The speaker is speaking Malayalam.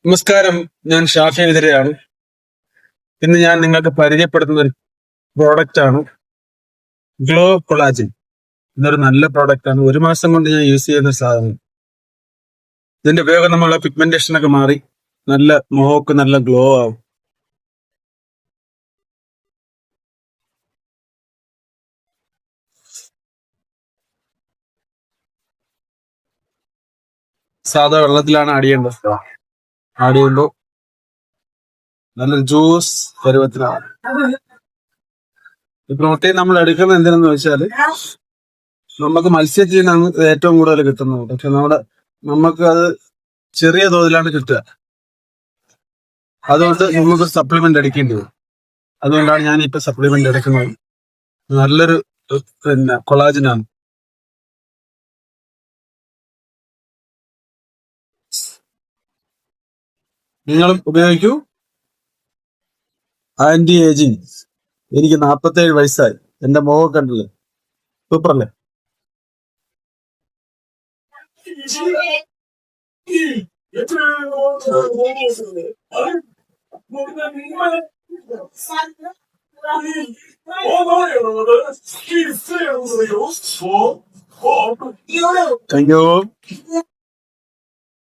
നമസ്കാരം, ഞാൻ ഷാഫി എതിരെയാണ്. ഇന്ന് ഞാൻ നിങ്ങൾക്ക് പരിചയപ്പെടുത്തുന്ന ഒരു പ്രോഡക്റ്റ് ആണ് ഗ്ലോ കൊളാജിൻ. ഇതൊരു നല്ല പ്രോഡക്റ്റ് ആണ്. 1 മാസം കൊണ്ട് ഞാൻ യൂസ് ചെയ്യുന്ന ഒരു സാധനം. ഇതിന്റെ ഉപയോഗം നമ്മളെ പിഗ്മെന്റേഷൻ ഒക്കെ മാറി നല്ല മുഖമൊക്കെ നല്ല ഗ്ലോ ആവും. സാധാ വെള്ളത്തിലാണ് ആഡ് ചെയ്യേണ്ടത്. ആഡ് ചെയ്യുമ്പോൾ നല്ലൊരു ജ്യൂസ് പരുവത്തിലാണ്. ഈ പ്രോട്ടീൻ നമ്മൾ എടുക്കുന്നത് എന്തിനെന്ന് വെച്ചാല് നമുക്ക് മത്സ്യത്തിൽ നിന്നാണ് ഏറ്റവും കൂടുതൽ കിട്ടുന്നത്. പക്ഷെ നമുക്ക് അത് ചെറിയ തോതിലാണ് കിട്ടുക. അതുകൊണ്ട് നമുക്ക് സപ്ലിമെന്റ് എടുക്കേണ്ടി വരും. അതുകൊണ്ടാണ് ഞാൻ ഇപ്പൊ സപ്ലിമെന്റ് എടുക്കുന്നത്. നല്ലൊരു കൊളാജിനാണ്. നിങ്ങളും ഉപയോഗിക്കൂ. Anti ageing. എനിക്ക് 47 വയസ്സായി. എന്റെ മുഖം കണ്ടില്ലേ, സൂപ്പറല്ലേ? Thank you.